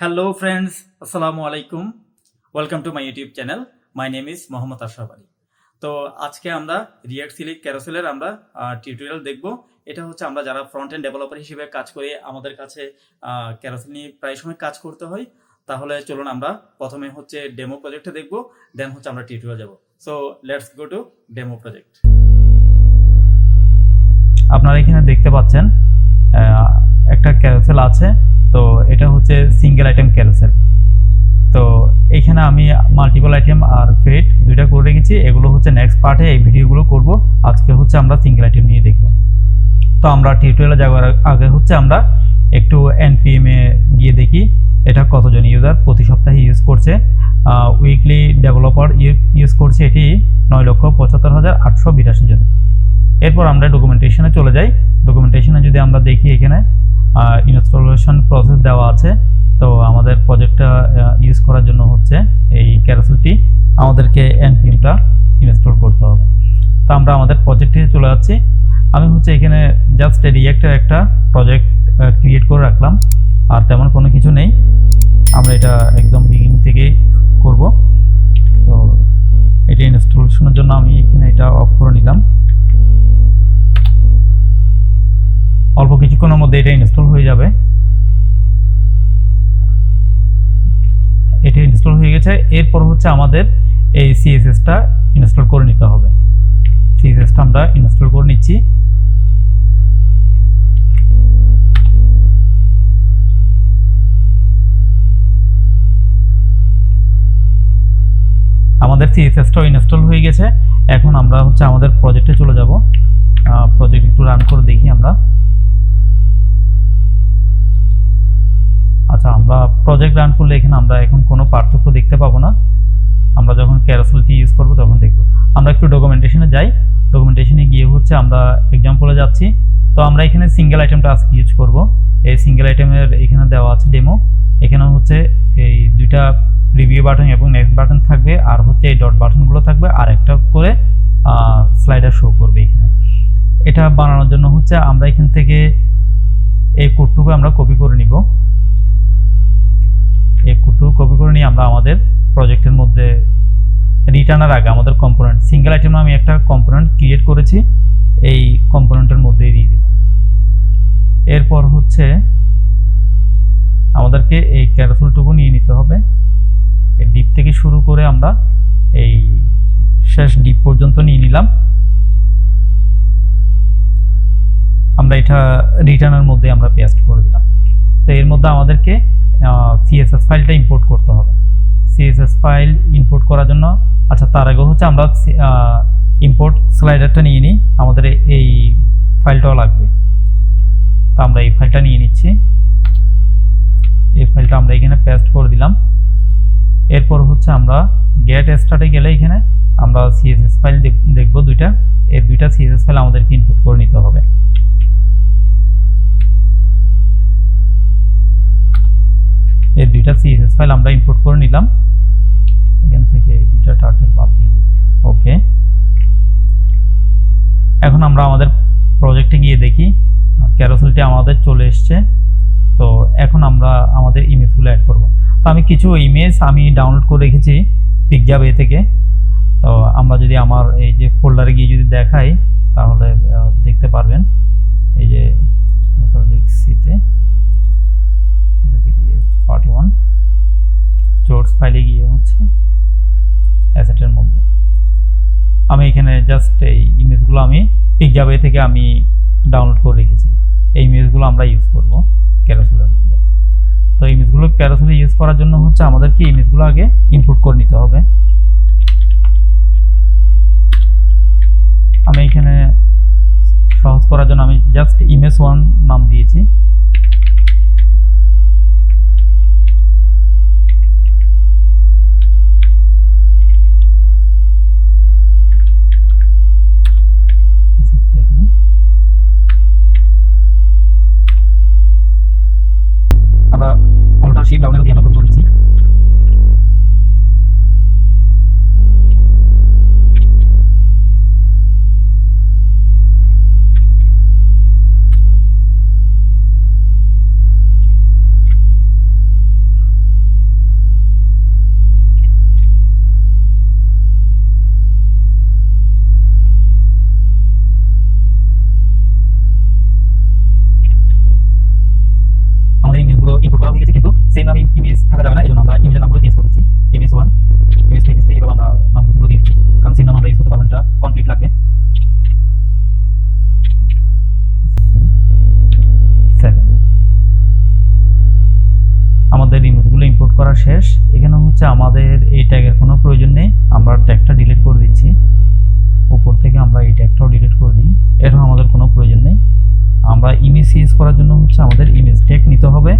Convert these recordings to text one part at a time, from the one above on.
Hello friends, Assalamu alaikum. Welcome to my YouTube channel. My name is Mohammad Ashraf Ali. তো আজকে আমরা react সিলিক ক্যারোসেলের আমরা tutorial দেখব। এটা হচ্ছে আমরা যারা ফ্রন্ট এন্ড ডেভেলপার হিসেবে কাজ করি, আমাদের কাছে ক্যারোসেল নিয়ে প্রায় সময় কাজ করতে হয়। তাহলে চলুন আমরা প্রথমে হচ্ছে ডেমো প্রজেক্টে দেখব, দেন হচ্ছে আমরা টিউটোরিয়াল যাব। So let's go to demo project. আপনারা এখানে দেখতে পাচ্ছেন একটা ক্যারোসেল আছে। তো এটা হচ্ছে সিঙ্গেল আইটেম ক্যারোসেল। তো এখানে আমি মাল্টিপল আইটেম আর ফেট দুইটা করে রেখেছি। এগুলো হচ্ছে নেক্সট পার্টে এই ভিডিওগুলো করব। আজকে হচ্ছে আমরা সিঙ্গেল আইটেম নিয়ে দেখব। তো আমরা টিউটোরিয়ালে যাওয়ার আগে হচ্ছে আমরা একটু npm এ গিয়ে দেখি এটা কতজন ইউজার প্রতি সপ্তাহে ইউজ করছে। উইকলি ডেভেলপার ইউজ করছে এটি 9,75,882 জন। এরপর আমরা ডকুমেন্টেশনে চলে যাই। ডকুমেন্টেশনে যদি আমরা দেখি এখানে ইনস্টলেশন প্রসেস দেওয়া আছে। তো আমাদের প্রজেক্টটা ইউজ করার জন্য হচ্ছে এই ক্যারোসেলটি আমাদেরকে npmটা ইনস্টল করতে হবে। তো আমরা আমাদের প্রজেক্টে চলে যাচ্ছি। আমি হচ্ছে এখানে জাস্ট রিঅ্যাক্টের একটা প্রজেক্ট ক্রিয়েট করে রাখলাম, আর তেমন কোনো কিছু নেই। আমরা এটা একদম বিগিনিং থেকে করব। তো এটা ইনস্টলেশনের জন্য আমি এখানে এটা অফ করে নিলাম। অল্প কিছুক্ষণের মধ্যে এটা ইনস্টল হয়ে যাবে। এটা ইনস্টল হয়ে গেছে। এরপর হচ্ছে আমাদের এই সিএসএসটা ইনস্টল করে নিতে হবে। সিএসএসটা আমরা ইনস্টল করে নিচ্ছি। আমাদের সিএসএসটাও ইনস্টল হয়ে গেছে। এখন আমরা হচ্ছে আমাদের প্রজেক্টে চলে যাব। প্রজেক্ট একটু রান করে দেখি আমরা। আচ্ছা, আমরা প্রজেক্ট রান করলে এখানে আমরা এখন কোনো পার্থক্য দেখতে পাবো না। আমরা যখন ক্যারোসেলটি ইউজ করব তখন দেখব। আমরা একটু ডকুমেন্টেশনে যাই। ডকুমেন্টেশনে গিয়ে হচ্ছে আমরা এক্সাম্পলে যাচ্ছি। তো আমরা এখানে সিঙ্গেল আইটেমটা আজকে ইউজ করব। এই সিঙ্গেল আইটেমের এখানে দেওয়া আছে ডেমো। এখানে হচ্ছে এই দুইটা প্রিভিউ বাটন এবং নেক্সট বাটন থাকবে, আর হচ্ছে এই ডট বাটনগুলো থাকবে, আর একটা করে স্লাইডার শো করবে এখানে। এটা বানানোর জন্য হচ্ছে আমরা এখান থেকে এই কোডটুকু আমরা কপি করে নিব। এই কোডটুকু কপি করে নিয়ে আমরা আমাদের প্রজেক্টের মধ্যে রিটার্নের আগে আমাদের কম্পোনেন্ট সিঙ্গেল আইটেম আমি একটা কম্পোনেন্ট ক্রিয়েট করেছি, এই কম্পোনেন্টের মধ্যে দিয়ে দিব। এরপর হচ্ছে আমাদেরকে এই ক্যারোসেলটুকু নিয়ে নিতে হবে। এই ডিপ থেকে শুরু করে আমরা এই শেষ ডিপ পর্যন্ত নিয়ে নিলাম। আমরা এটা রিটার্নের মধ্যে আমরা পেস্ট করে দিলাম। তো এর মধ্যে আমাদেরকে সিএসএস ফাইলটা ইম্পোর্ট করতে হবে। সিএসএস ফাইল ইম্পোর্ট করার জন্য আচ্ছা তার আগে হচ্ছে আমরা ইম্পোর্ট স্লাইডারটা নিয়ে নিই। আমাদের এই ফাইলটাও লাগবে। তো আমরা এই ফাইলটা নিয়ে নিচ্ছি। এই ফাইলটা আমরা এখানে পেস্ট করে দিলাম। এরপর হচ্ছে আমরা গেট স্টার্টে গেলে এখানে আমরা সিএসএস ফাইল দেখব দুইটা। এই দুইটা সিএসএস ফাইল আমাদেরকে ইনপুট করে নিতে হবে। এই দুইটা সিএসএস ফাইল আমরা ইনপুট করে নিলাম। এখান থেকে দুইটা টার্টল বাদ দিয়ে দিই। ওকে, এখন আমরা আমাদের প্রজেক্টে গিয়ে দেখি ক্যারোসেলটি আমাদের চলে এসছে। তো এখন আমরা আমাদের ইমেজগুলো অ্যাড করব। তো আমি কিছু ইমেজ আমি ডাউনলোড করে রেখেছি পিকজাব থেকে। তো আমরা যদি আমার এই যে ফোল্ডারে গিয়ে যদি দেখাই তাহলে দেখতে পারবেন। এই যে লোকাল ডিস্কতে এটাতে গিয়ে Part-01 সোর্স ফাইলে গিয়ে হচ্ছে অ্যাসেটের মধ্যে আমি এখানে জাস্ট এই ইমেজগুলো আমি পিকজাব থেকে আমি ডাউনলোড করে রেখেছি। এই ইমেজগুলো আমরা ইউজ করব ক্যারোসেলের মধ্যে। তো ইমেজগুলো ক্যারোসেলে ইউজ করার জন্য হচ্ছে আমাদেরকে ইমেজগুলো আগে ইনপুট করে নিতে হবে। আমি এখানে সহজ করার জন্য আমি জাস্ট image1 নাম দিয়েছি। আমরা অল্টার শিফট ডাউন দিয়ে আমরা করতে পারছি। সেম আমি ইমেজ থাকা যাবে না, এই জন্য আমরা ইমেজের নামগুলো চেঞ্জ করেছি। ইমেজ 1, ইমেজ 2, ইমেজ 3 এভাবে আমরা নামগুলো দিচ্ছি, কারণ সেম নাম আমরা ইউজ করতে পারবো না, কনফ্লিক্ট লাগবে। 7 আমাদের ইমেজগুলো ইম্পোর্ট করা শেষ। এখানে হচ্ছে আমাদের এই ট্যাগের কোনো প্রয়োজন নেই, আমরা ট্যাগটা ডিলিট করে দিচ্ছি। উপর থেকে আমরা এই ট্যাগটাও ডিলিট করে দিই, এরও আমাদের কোনো প্রয়োজন নেই। আমরা ইমেজ ইউজ করার জন্য হচ্ছে আমাদের ইমেজ ট্যাগ নিতে হবে।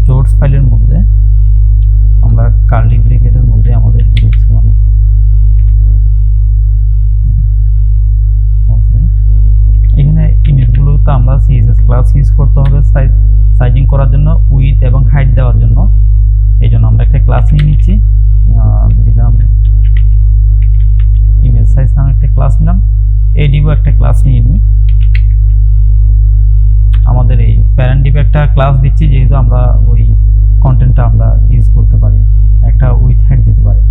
সোর্স ফাইলের মধ্যে আমরা কার্লি ব্র্যাকেটের মধ্যে আমাদের ইমেজ ওকে, এখানে ইমেজগুলোতে আমরা সিএসএস ক্লাস ইউজ করতে হবে সাইজিং করার জন্য, উইথ এবং হাইট দেওয়ার জন্য। এই জন্য আমরা একটা ক্লাস নিয়ে নিচ্ছি, দিলাম ইমেজ সাইজ নামে একটা ক্লাস নিলাম। এডিবো একটা ক্লাস নিয়ে নিই, আমাদের এই প্যারেন্ট ডিভ একটা ক্লাস দিচ্ছি, যেহেতু আমরা ওই কন্টেন্টটা আমরা ইউজ করতে পারি, একটা উইথ হাইট দিতে পারি।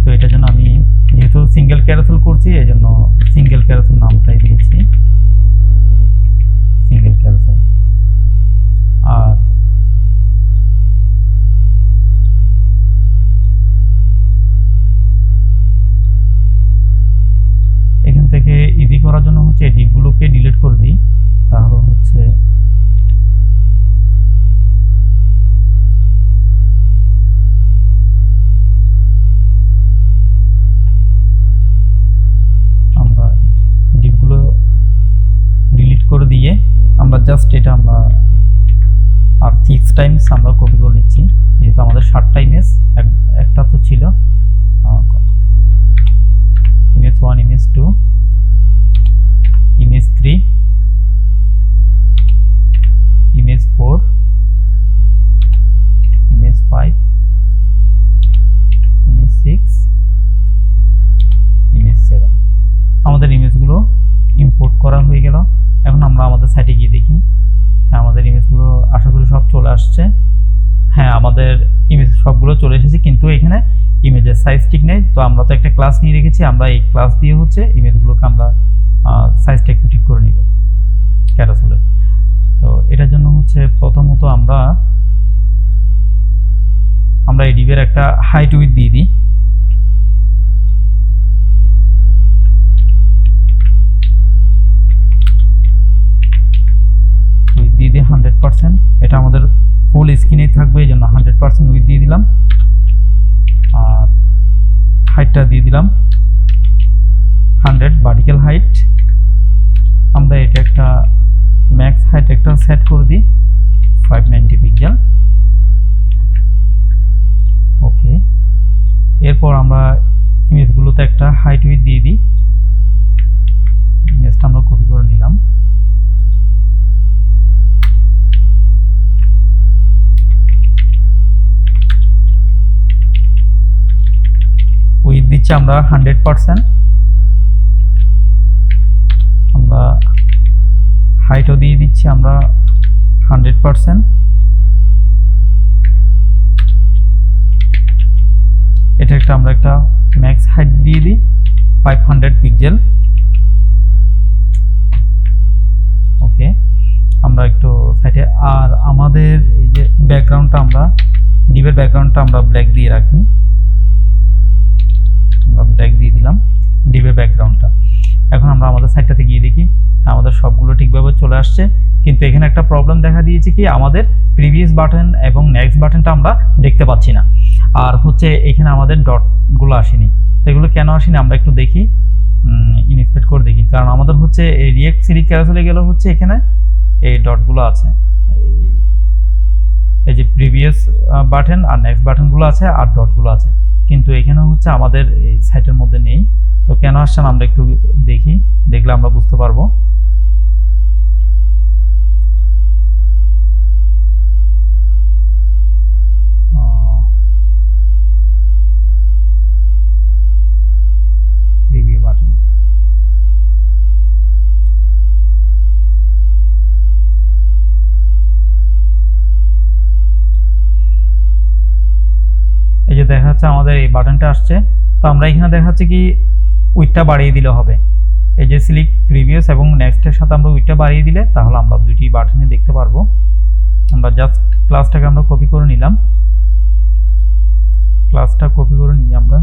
তো এটার জন্য আমি যেহেতু সিঙ্গেল ক্যারোসেল করছি, এই জন্য সিঙ্গেল ক্যারোসেল নামটাই দিয়েছি, সিঙ্গেল ক্যারোসেল। আর এখান থেকে ইজি করার জন্য হচ্ছে এই ডিপগুলোকে ডিলিট করে দিই, তাহলে হচ্ছে আমরা ডিপগুলো ডিলিট করে দিয়ে আমরা জাস্ট এটা আমরা আর 6 টাইমস আমরা কপি করে নিচ্ছি, যেহেতু আমাদের 7টা ইমেজ, একটা তো ছিল image 1, image 2, image 3, image 4, image 5, image 6, image 7। আমাদের ইমেজগুলো ইম্পোর্ট করা হয়ে গেল। এখন আমরা আমাদের সাইটে গিয়ে দেখি, হ্যাঁ আমাদের ইমেজগুলো আশা করি সব চলে আসছে। হ্যাঁ আমাদের ইমেজ সবগুলো চলে এসেছে, কিন্তু এখানে ইমেজের সাইজ ঠিক নেই। তো আমরা তো একটা ক্লাস নিয়ে রেখেছি, আমরা এই ক্লাস দিয়ে হচ্ছে ইমেজগুলোকে আমরা সাইজটা একটু ঠিক করে নিব ক্যারোসেলের। তো এটার জন্য হচ্ছে প্রথমত আমরা এই ডিভের একটা হাইট উইথ দিয়ে দিই। দিয়ে দিই 100%, এটা আমাদের ফুল স্ক্রিনেই থাকবে, এই জন্য 100% উইথ দিয়ে দিলাম। আর হাইটটা দিয়ে দিলাম 100 ভার্টিক্যাল হাইট। আমরা এটা একটা ম্যাক্স হাইট একটা সেট করে দিই 590 পিক্সেল। ওকে, এরপর আমরা ইমেজগুলোতে একটা হাইট উইথ দিয়ে দিই। ইমেজটা আমরা কপি করে নিলাম। উইথ দিচ্ছি আমরা 100%, আমরা হাইটও দিয়ে দিচ্ছি আমরা 100%। এটা একটা আমরা একটা ম্যাক্স হাইট দিয়ে দিই 500 পিক্সেল। ওকে, আমরা একটু সাইডে, আর আমাদের এই যে ব্যাকগ্রাউন্ডটা আমরা ডিভের ব্যাকগ্রাউন্ডটা আমরা ব্ল্যাক দিয়ে রাখি, ব্ল্যাক দিয়ে দিলাম ডিভের ব্যাকগ্রাউন্ডটা। এখন আমরা আমাদের সাইটটাতে গিয়ে দেখি, আমাদের সবগুলো ঠিকভাবে চলে আসছে, কিন্তু এখানে একটা প্রবলেম দেখা দিয়েছে কি, আমাদের প্রিভিয়াস বাটন এবং নেক্সট বাটনটা আমরা দেখতে পাচ্ছি না। আর হচ্ছে এখানে আমাদের ডটগুলো আসেনি। তো এগুলো কেন আসেনি আমরা একটু দেখি, ইনস্পেক্ট করে দেখি। কারণ আমাদের হচ্ছে এই রিয়েক্ট সিরিজ ক্যারোসেলে গেলে হচ্ছে এখানে এই ডটগুলো আছে, এই যে প্রিভিয়াস বাটন আর নেক্সট বাটনগুলো আছে আর ডটগুলো আছে, কিন্তু এখানে হচ্ছে আমাদের এই সাইটের মধ্যে নেই। তো কেন আসছে আমরা একটু দেখি, দেখলে আমরা বুঝতে পারবো। প্রিভিউ বাটন, এই যে দেখা যাচ্ছে আমাদের এই বাটনটা আসছে। তো আমরা এখানে দেখা যাচ্ছে কি উইডথটা বাড়িয়ে দিলে হবে, এই যে সিলেক্ট প্রিভিয়াস এবং নেক্সটের সাথে আমরা উইডথটা বাড়িয়ে দিলে তাহলে আমরা দুইটি বাটনে দেখতে পারবো। আমরা জাস্ট ক্লাসটাকে আমরা কপি করে নিলাম, ক্লাসটা কপি করে নিই আমরা।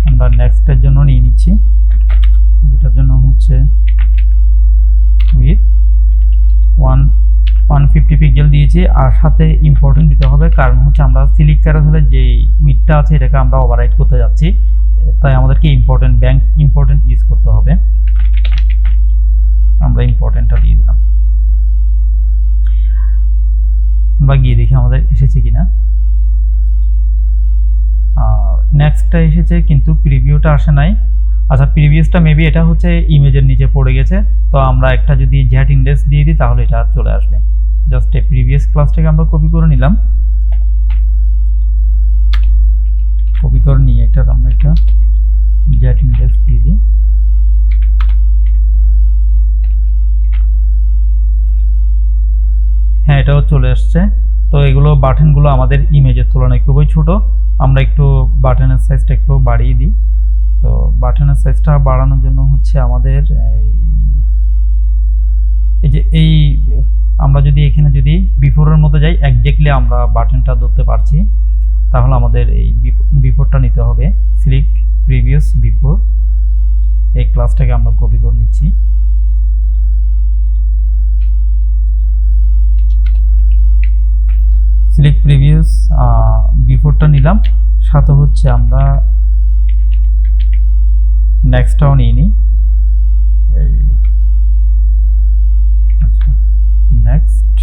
আমরা নেক্সটের জন্য নিয়ে নিচ্ছি, এটার জন্য হচ্ছে উইথ 150 পিক্সেল দিয়েছি, আর সাথে ইম্পর্টেন্ট দিতে হবে, কারণ হচ্ছে আমরা সিলিক ক্যারোসেলের যে উইথটা আছে এটাকে আমরা ওভাররাইড করতে যাচ্ছি, তাই আমাদেরকে ইম্পর্টেন্ট ইউজ করতে হবে। আমরা ইম্পর্টেন্টটা দিয়ে দিলাম। আমরা গিয়ে দেখি আমাদের এসেছে কিনা। নেক্সটটা এসেছে কিন্তু প্রিভিউটা আসে নাই। আচ্ছা, প্রিভিয়াসটা মেবি এটা হচ্ছে ইমেজের নিচে পড়ে গেছে, তো আমরা একটা যদি জ্যাট ইন্ডেক্স দিয়ে দিই তাহলে এটা চলে আসবে। জাস্ট এই প্রিভিয়াস ক্লাসটাকে আমরা কপি করে নিলাম, কপি করে নিয়ে আমরা একটা জ্যাট ইন্ডেক্স দিয়ে দিই। হ্যাঁ, এটাও চলে আসছে। তো এগুলো বাটনগুলো আমাদের ইমেজের তুলনায় খুবই ছোট, আমরা একটু বাটনের সাইজটা একটু বাড়িয়ে দিই। তো বাটনের সাইজটা বাড়ানোর জন্য হচ্ছে আমাদের এই আমরা যদি এখানে যদি বিফোরের মধ্যে যাই, এক্স্যাক্টলি আমরা বাটনটা ধরতে পারছি, তাহলে আমাদের এই বিফোরটা নিতে হবে। সিলেক্ট প্রিভিয়াস বিফোর, এই ক্লাসটাকে আমরা কপি করে নিচ্ছি। সিলেক্ট প্রিভিয়াস বিফোরটা নিলাম, সাথে হচ্ছে আমরা নেক্সটটাও নিয়ে নিই। নেক্সট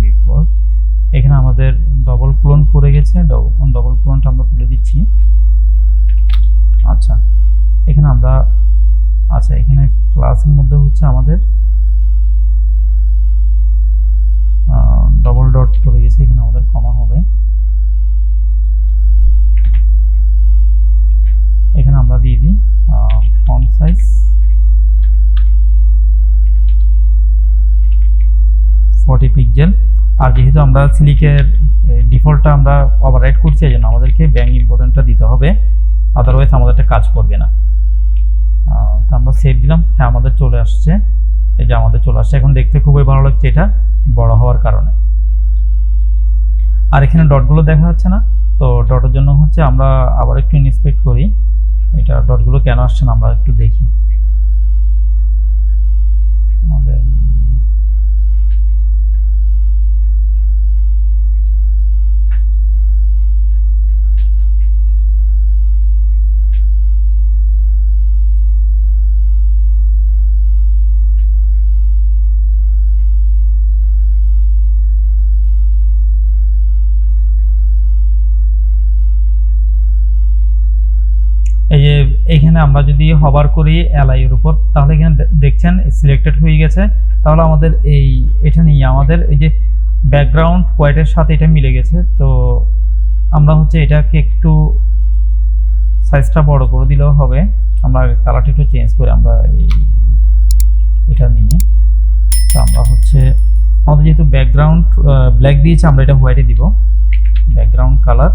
বিফোর, এখানে আমাদের ডবল ক্লোন পড়ে গেছে, ডবল ক্লোনটা আমরা তুলে দিচ্ছি। আচ্ছা, এখানে আমরা এখানে ক্লাসের মধ্যে হচ্ছে আমাদের ডবল ডট পড়ে গেছে, এখানে আমাদের কমা হবে। এখানে আমরা দিয়ে দিই ফন্ট সাইজ 40 পিক্সেল। আর যেহেতু আমরা সিলিকের ডিফল্টটা আমরা ওভাররাইড করছি, এই জন্য আমাদেরকে ব্যাং ইম্পর্টেন্টটা দিতে হবে, আদারওয়াইজ আমাদেরটা কাজ করবে না। তো আমরা সেভ দিলাম। হ্যাঁ, আমাদের চলে আসছে, এই যে আমাদের চলে আসছে। এখন দেখতে খুবই ভালো লাগছে এটা বড় হওয়ার কারণে। আর এখানে ডটগুলো দেখা যাচ্ছে না, তো ডটের জন্য হচ্ছে আমরা আবার একটু ইন্সপেক্ট করি, এটা ডটগুলো কেন আসছে না আমরা একটু দেখি। আমাদের এই যে এখানে আমরা যদি হভার করি এলআই এর উপর, তাহলে এখানে দেখছেন সিলেক্টেড হয়ে গেছে। তাহলে আমাদের এটা নিয়ে আমাদের এই যে ব্যাকগ্রাউন্ড হোয়াইটের সাথে এটা মিলে গেছে। তো আমরা হচ্ছে এটাকে একটু সাইজটা বড় করে দিলেও হবে। আমরা কালারটা একটু চেঞ্জ করে আমরা এটা নিয়ে, তো আমরা হচ্ছে আমাদের যেহেতু ব্যাকগ্রাউন্ড ব্ল্যাক দিয়েছে, আমরা এটা হোয়াইটে দিব। ব্যাকগ্রাউন্ড কালার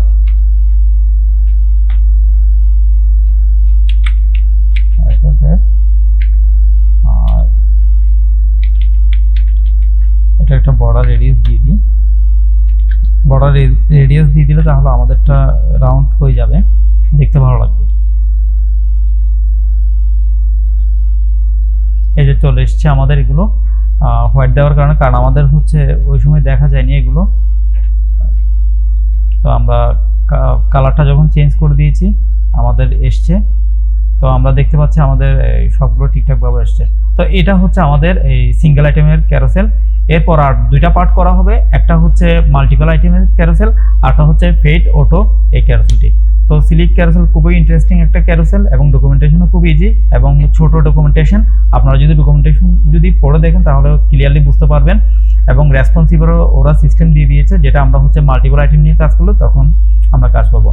আর এটা একটা বর্ডার রেডিয়াস দিয়ে দিই। বর্ডার রেডিয়াস দিয়ে দিলে তাহলে আমাদেরটা রাউন্ড হয়ে যাবে, দেখতে ভালো লাগবে। এই যে চলে এসছে আমাদের এগুলো হোয়াইট দেওয়ার কারণে, কারণ আমাদের হচ্ছে ওই সময় দেখা যায়নি এগুলো। তো আমরা কালারটা যখন চেঞ্জ করে দিয়েছি আমাদের এসছে। তো আমরা দেখতে পাচ্ছি আমাদের সবগুলো ঠিকঠাকভাবে এসছে। তো এটা হচ্ছে আমাদের এই সিঙ্গেল আইটেমের ক্যারোসেল। এরপর আর দুইটা পার্ট করা হবে, একটা হচ্ছে মাল্টিপল আইটেমের ক্যারোসেল, আরটা হচ্ছে ফেড অটো এই ক্যারোসেলটি। তো সিলিক ক্যারোসেল খুবই ইন্টারেস্টিং একটা ক্যারোসেল এবং ডকুমেন্টেশনও খুব ইজি এবং ছোট ডকুমেন্টেশন। আপনারা যদি ডকুমেন্টেশন যদি পড়ে দেখেন তাহলে ক্লিয়ারলি বুঝতে পারবেন। এবং রেসপন্সিভ ওরা সিস্টেম দিয়ে দিয়েছে, যেটা আমরা হচ্ছে মাল্টিপল আইটেম নিয়ে কাজ করলে তখন আমরা কাজ করব।